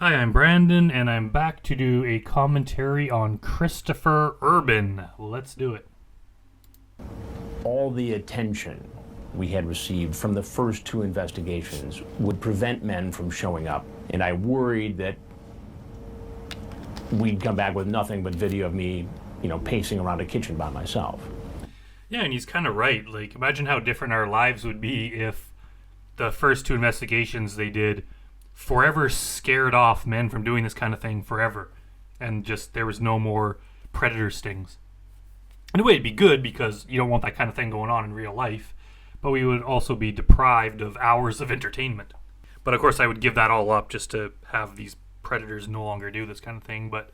Hi, I'm Brandon, and I'm back to do a commentary on Christopher Urban. Let's do it. All the attention we had received from the first two investigations would prevent men from showing up, and I worried that we'd come back with nothing but video of me, pacing around a kitchen by myself. Yeah, and he's kind of right. Like, imagine how different our lives would be if the first two investigations they did forever scared off men from doing this kind of thing forever, and just there was no more predator stings. In a way, it'd be good because you don't want that kind of thing going on in real life, but we would also be deprived of hours of entertainment. But of course, I would give that all up just to have these predators no longer do this kind of thing, but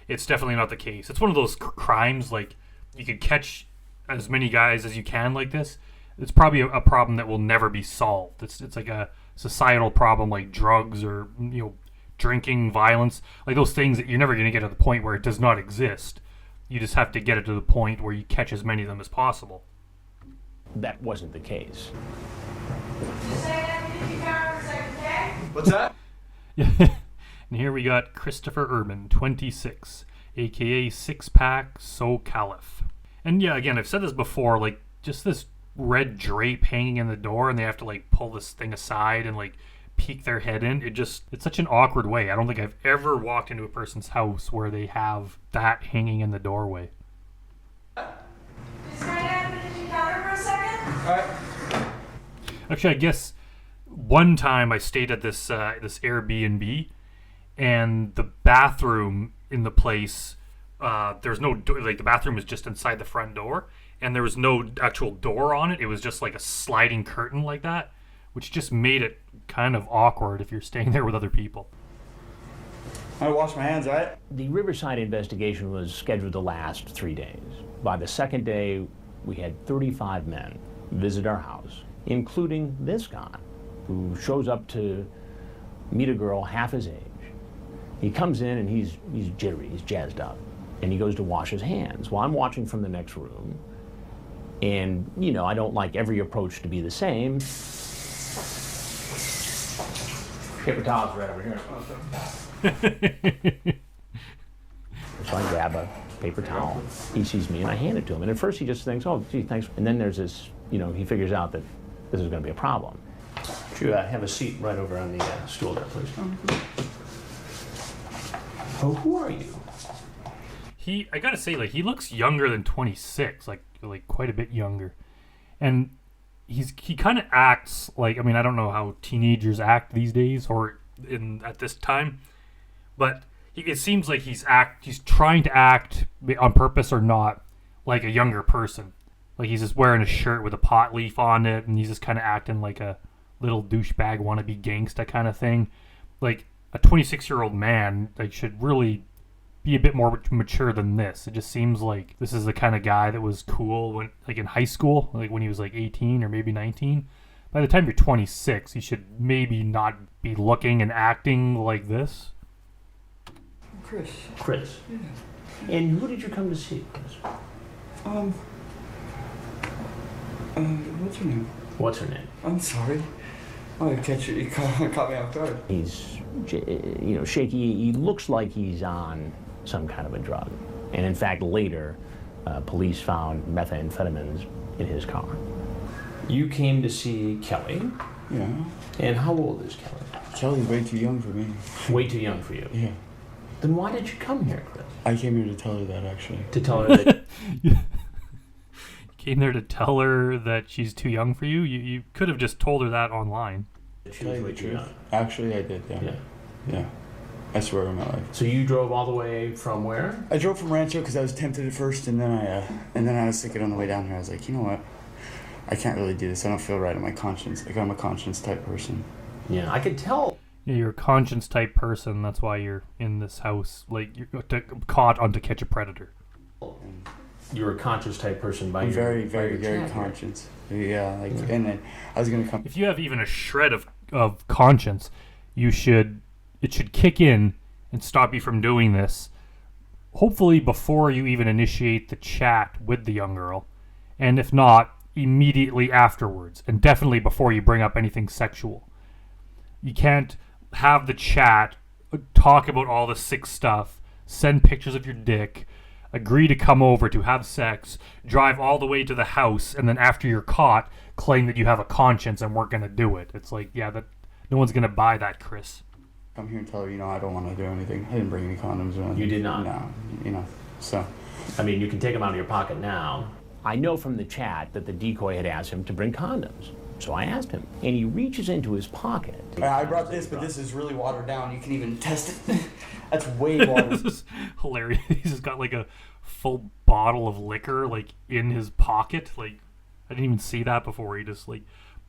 it's definitely not the case. It's one of those crimes, like, you could catch as many guys as you can like this. It's probably a problem that will never be solved. It's like a societal problem, like drugs or drinking, violence, like those things that you're never going to get to the point where it does not exist. You just have to get it to the point where you catch as many of them as possible. That wasn't the case. Just say that in the camera for a second, okay? What's that? Yeah. And here we got Christopher Urban, 26, aka Six Pack So Caliph. And yeah, again, I've said this before, like, just this red drape hanging in the door, and they have to like pull this thing aside and like peek their head in. It's such an awkward way. I don't think I've ever walked into a person's house where they have that hanging in the doorway. Just kind of have it in the counter for a second. Alright. Actually, I guess one time I stayed at this Airbnb, and the bathroom in the place, there's no door, like the bathroom was just inside the front door, and there was no actual door on it. It was just like a sliding curtain like that, which just made it kind of awkward if you're staying there with other people. I wash my hands, right? The Riverside investigation was scheduled to last 3 days. By the second day, we had 35 men visit our house, including this guy, who shows up to meet a girl half his age. He comes in and he's jittery, he's jazzed up, and he goes to wash his hands. Well, I'm watching from the next room, and, I don't like every approach to be the same. Paper towels right over here. So I grab a paper towel. He sees me, and I hand it to him. And at first he just thinks, oh, gee, thanks. And then there's this, he figures out that this is going to be a problem. Would you have a seat right over on the stool there, please? Oh, who are you? I gotta say, like, he looks younger than 26, like quite a bit younger. And he kind of acts like, I mean, I don't know how teenagers act these days or at this time, but it seems like he's trying to act on purpose or not like a younger person. Like, he's just wearing a shirt with a pot leaf on it, and he's just kind of acting like a little douchebag wannabe gangsta kind of thing. Like, a 26-year-old man, like, should really be a bit more mature than this. It just seems like this is the kind of guy that was cool when, like, in high school, like when he was like 18 or maybe 19. By the time you're 26, you should maybe not be looking and acting like this. Chris. Yeah. And who did you come to see, Chris? What's her name? What's her name? I'm sorry. Oh, you caught me off guard. He's, shaky. He looks like he's on some kind of a drug. And in fact, later, police found methamphetamines in his car. You came to see Kelly. Yeah. And how old is Kelly? Kelly's way too young for me. Way too young for you. Yeah. Then why did you come here, Chris? I came here to tell her that, actually. To tell her that... You came there to tell her that she's too young for you? You could have just told her that online. She was way too young. Actually, I did, yeah. Yeah. I swear on my life. So you drove all the way from where? I drove from Rancho because I was tempted at first, and then I was thinking on the way down here, I was like, you know what? I can't really do this. I don't feel right in my conscience. Like, I'm a conscience type person. Yeah, I could tell. Yeah, you're a conscience type person. That's why you're in this house. Like, you're caught on To Catch a Predator. You're a conscious type person by I'm your very, very, by your very chat, conscious. Yeah, like, and then I was gonna come. If you have even a shred of conscience, it should kick in and stop you from doing this. Hopefully before you even initiate the chat with the young girl, and if not, immediately afterwards, and definitely before you bring up anything sexual. You can't have the chat talk about all the sick stuff, send pictures of your dick, agree to come over to have sex, drive all the way to the house, and then after you're caught, claim that you have a conscience and weren't going to do it. It's like, yeah, that no one's going to buy that, Chris. Come here and tell her, I don't want to do anything. I didn't bring any condoms or anything. You did not? No, so. I mean, you can take them out of your pocket now. I know from the chat that the decoy had asked him to bring condoms. So I asked him, and he reaches into his pocket. I brought this, but this is really watered down. You can even test it. That's way watered. This is hilarious. He's just got like a full bottle of liquor like in his pocket. Like, I didn't even see that before. He just like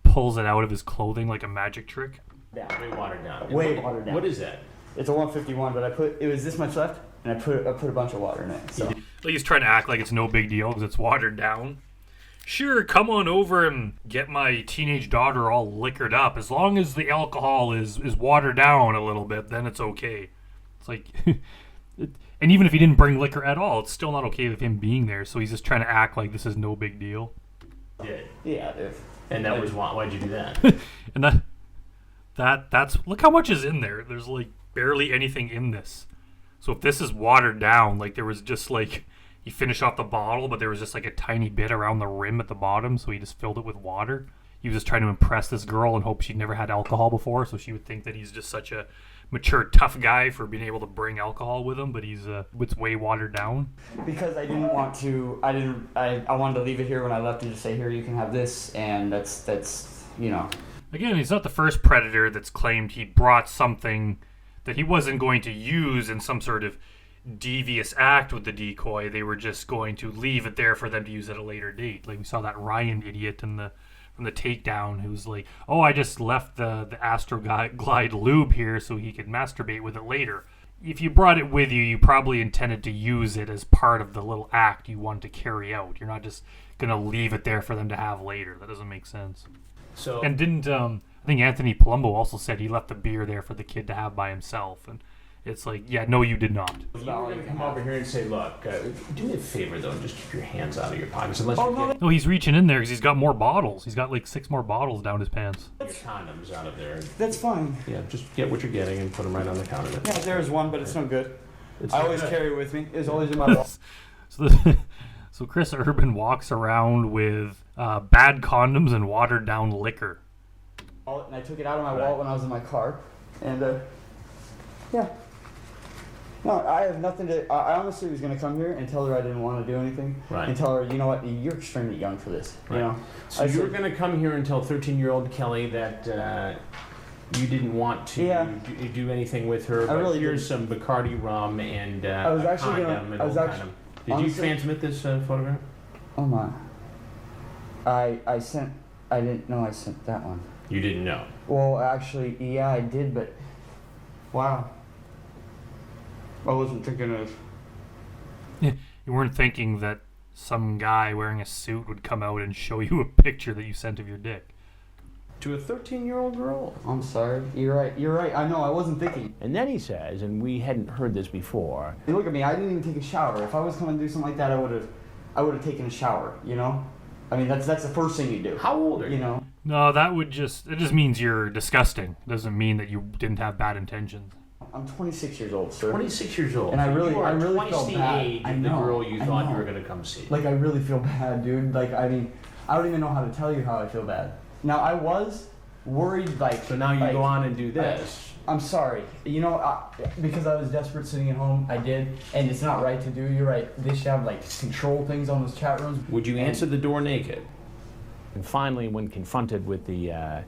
pulls it out of his clothing like a magic trick. Yeah, way watered down. Way watered down. What is that? It's a 151, but it was this much left, and I put a bunch of water in it. So Like he's trying to act like it's no big deal because it's watered down. Sure, come on over and get my teenage daughter all liquored up. As long as the alcohol is watered down a little bit, then it's okay. It's like, and even if he didn't bring liquor at all, it's still not okay with him being there. So he's just trying to act like this is no big deal. yeah, And that was why'd you do that? And that's look how much is in there. There's like barely anything in this. So if this is watered down, like there was just like he finished off the bottle, but there was just like a tiny bit around the rim at the bottom, so he just filled it with water. He was just trying to impress this girl and hope she'd never had alcohol before, so she would think that he's just such a mature, tough guy for being able to bring alcohol with him, but it's way watered down. because I didn't want to. I wanted to leave it here when I left and just say, here, you can have this, and that's Again, he's not the first predator that's claimed he brought something that he wasn't going to use in some sort of devious act with the decoy. They were just going to leave it there for them to use at a later date. Like we saw that Ryan idiot from the takedown who's like, oh, I just left the Astroglide lube here so he could masturbate with it later. If you brought it with you, you probably intended to use it as part of the little act you wanted to carry out. You're not just going to leave it there for them to have later. That doesn't make sense. So And didn't I think Anthony Palumbo also said he left the beer there for the kid to have by himself, and it's like, yeah, no, you did not. you were going to come over here and say, look, do me a favor, though, and just keep your hands out of your pockets. Unless No, he's reaching in there because he's got more bottles. He's got like 6 more bottles down his pants. your condoms out of there. That's fine. Yeah, just get what you're getting and put them right on the counter. Yeah, there's one, but it's no good. It's I not always good. carry it with me. It's always in my belt. So Chris Urban walks around with bad condoms and watered down liquor. And I took it out of my wallet when I was in my car, and yeah. No, I have nothing to. I honestly was gonna come here and tell her I didn't want to do anything, Right. and tell her, you know what, you're extremely young for this. Right. You know. So you were going to come here and tell 13-year-old Kelly that you didn't want to Yeah. do anything with her, but really here's some Bacardi rum and I was a actually condom gonna- and I was all actu- kind of. Did honestly- you transmit this photograph? Oh my. I sent. I didn't know I sent that one. You didn't know. Well, actually, yeah, I did, but wow. I wasn't thinking of. You weren't thinking that some guy wearing a suit would come out and show you a picture that you sent of your dick. To a 13-year-old girl. I'm sorry. You're right. You're right. I know. I wasn't thinking. And then he says, and we hadn't heard this before, Hey, look at me. I didn't even take a shower. If I was coming to do something like that, I would have taken a shower. You know. I mean, that's the first thing you do. how old are you? You know. No, it just means you're disgusting. It doesn't mean that you didn't have bad intentions. I'm 26 years old, sir. 26 years old. And I So really- you are I really twice felt the bad. age I of the know, girl you I thought you know. were going to come see. Like, I really feel bad, dude. Like, I mean, I don't even know how to tell you how I feel bad. Now, I was worried, like. So now you like, go on and do this. I'm sorry. You know, because I was desperate sitting at home, I did. And it's not right to do. You're right. They should have, like, control things on those chat rooms. Would you answer the door naked? And finally, when confronted with the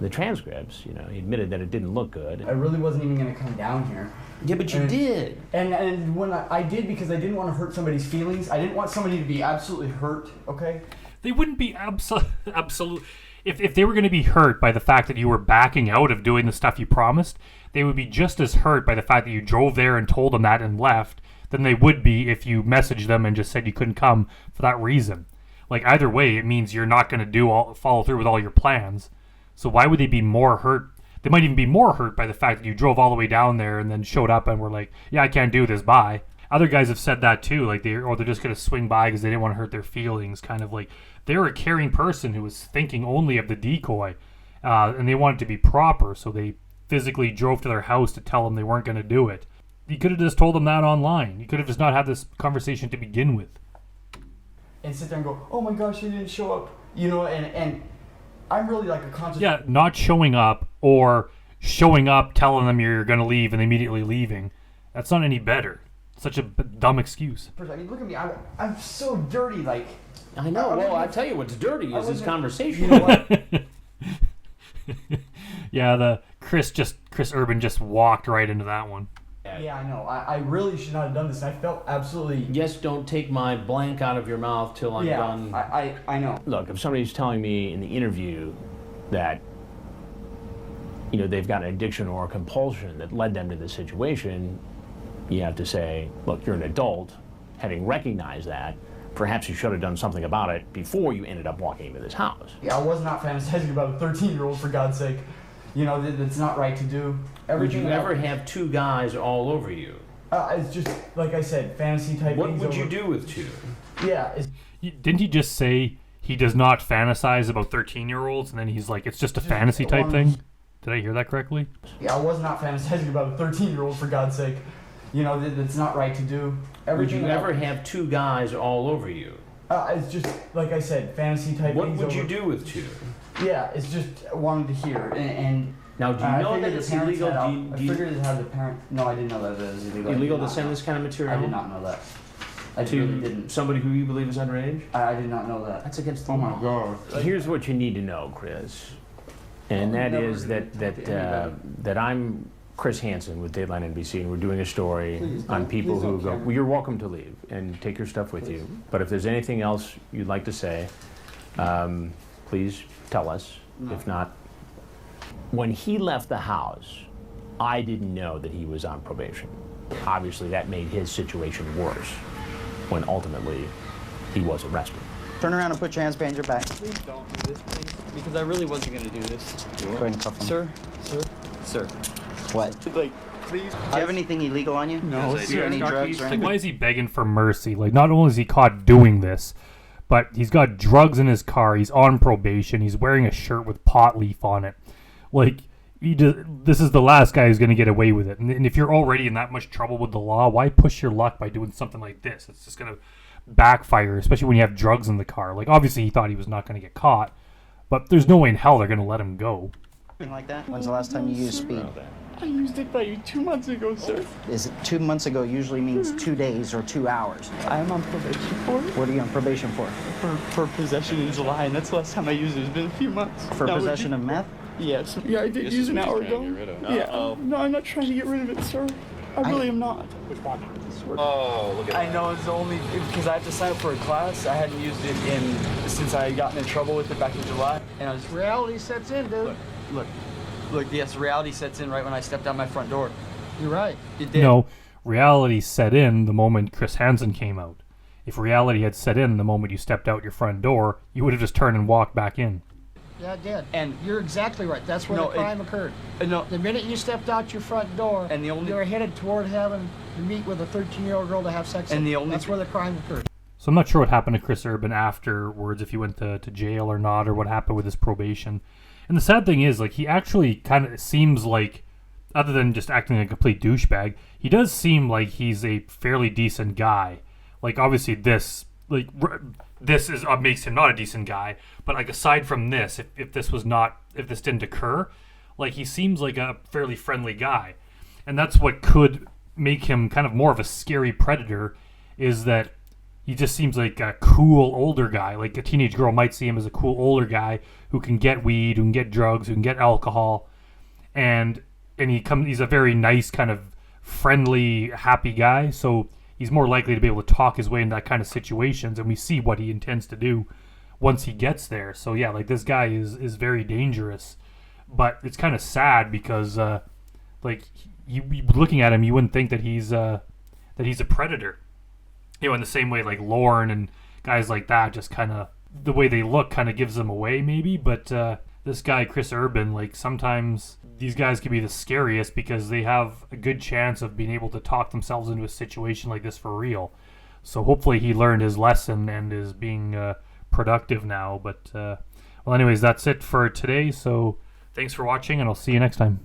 transcripts, you know, he admitted that it didn't look good. I really wasn't even going to come down here. Yeah, but you And- did. And when I did, because I didn't want to hurt somebody's feelings. I didn't want somebody to be absolutely hurt, okay? They wouldn't be absolute. If they were going to be hurt by the fact that you were backing out of doing the stuff you promised, they would be just as hurt by the fact that you drove there and told them that and left than they would be if you messaged them and just said you couldn't come for that reason. Like, either way, it means you're not going to follow through with all your plans. So why would they be more hurt? They might even be more hurt by the fact that you drove all the way down there and then showed up and were like, yeah, I can't do this, bye. Other guys have said that too, like they're just going to swing by because they didn't want to hurt their feelings. Kind of like they're a caring person who was thinking only of the decoy, and they want it to be proper, so they physically drove to their house to tell them they weren't going to do it. You could have just told them that online. You could have just not had this conversation to begin with. And sit there and go, oh my gosh, he didn't show up. You know, and I'm really like a conscious... Yeah, not showing up or showing up, telling them you're going to leave and immediately leaving. That's not any better. Such a dumb excuse. I mean, look at me. I'm so dirty, like... I know. Well, I tell you what's dirty is this conversation. You know what? Yeah, Chris Urban just walked right into that one. Yeah, I know. I really should not have done this. I felt absolutely... Just don't take my blank out of your mouth till I'm done. Yeah, I know. Look, if somebody's telling me in the interview that, you know, they've got an addiction or a compulsion that led them to this situation, you have to say, look, you're an adult. Having recognized that, perhaps you should have done something about it before you ended up walking into this house. Yeah, I was not fantasizing about a 13-year-old, for God's sake. You know, that's not right to do. Would you ever have two guys all over you? It's just, like I said, fantasy type What things. would you do with two? Yeah. Didn't he just say he does not fantasize about 13-year-olds, and then he's like, it's just a fantasy type thing? Did I hear that correctly? Yeah, I was not fantasizing about a 13-year-old, for God's sake. You know, that's not right to do. Would you ever have two guys all over you? It's just, like I said, fantasy type What things. would you do with two? Yeah, it's just wanted to hear. And now, do you know that it's illegal? I figured it had the parent. No, I didn't know that it was illegal. Illegal to send this kind of material? I did not know that. I to really didn't. Somebody who you believe is underage? I did not know that. That's against the Oh law. my God. Here's what you need to know, Chris, and that is that I'm Chris Hansen with Dateline NBC, and we're doing a story on people who go. Well, you're welcome to leave and take your stuff with you. But if there's anything else you'd like to say, please tell us. No. If not, when he left the house, I didn't know that he was on probation. Obviously, that made his situation worse when ultimately he was arrested. Turn around and put your hands behind your back. Please don't do this, please, because I really wasn't going to do this. Go ahead and cuff him. Sir. What? Like, please. Do you have anything illegal on you? No, Is there any drugs or Like, anything? why is he begging for mercy? Like, not only is he caught doing this, but he's got drugs in his car. He's on probation. He's wearing a shirt with pot leaf on it. Like, this is the last guy who's going to get away with it. And if you're already in that much trouble with the law, why push your luck by doing something like this? It's just going to backfire, especially when you have drugs in the car. Like, obviously he thought he was not going to get caught, but there's no way in hell they're going to let him go. Anything like that? When's the last time you used speed? I used it about 2 months ago, sir. Is it 2 months ago usually means 2 days or 2 hours? I am on probation for it. What are you on probation for? For possession in July, and that's the last time I used it. It's been a few months. For possession of meth? Yes. Yeah, I did use an hour ago. Yeah. No, I'm not trying to get rid of it, sir. I really am not. Oh, look at that. I know it's only because I have to sign up for a class. I hadn't used it since I had gotten in trouble with it back in July. And I was Reality sets in, dude. look. Yes, reality sets in right when I stepped out my front door. You're right. It did. No, reality set in the moment Chris Hansen came out. If reality had set in the moment you stepped out your front door, you would have just turned and walked back in. Yeah, it did. And- you're exactly right. That's where No, the crime occurred. No. The minute you stepped out your front door, And the only- you were headed toward having to meet with a 13-year-old girl to have sex. And with. the only- That's where the crime occurred. So I'm not sure what happened to Chris Urban afterwards, if he went to jail or not, or what happened with his probation. And the sad thing is, like, he actually kind of seems like, other than just acting like a complete douchebag, he does seem like he's a fairly decent guy. Like, obviously this is makes him not a decent guy, but like aside from this, if this didn't occur, like, he seems like a fairly friendly guy. And that's what could make him kind of more of a scary predator, is that he just seems like a cool older guy. Like, a teenage girl might see him as a cool older guy who can get weed, who can get drugs, who can get alcohol, and he's a very nice, kind of friendly, happy guy. So he's more likely to be able to talk his way into that kind of situations, and we see what he intends to do once he gets there. So yeah, like, this guy is very dangerous, but it's kind of sad because like, you looking at him, you wouldn't think that he's a predator. You know, in the same way, like Lorne and guys like that, just kind of the way they look kind of gives them away, maybe. But this guy, Chris Urban, like, sometimes these guys can be the scariest because they have a good chance of being able to talk themselves into a situation like this for real. So hopefully he learned his lesson and is being productive now. But well, anyways, that's it for today. So thanks for watching, and I'll see you next time.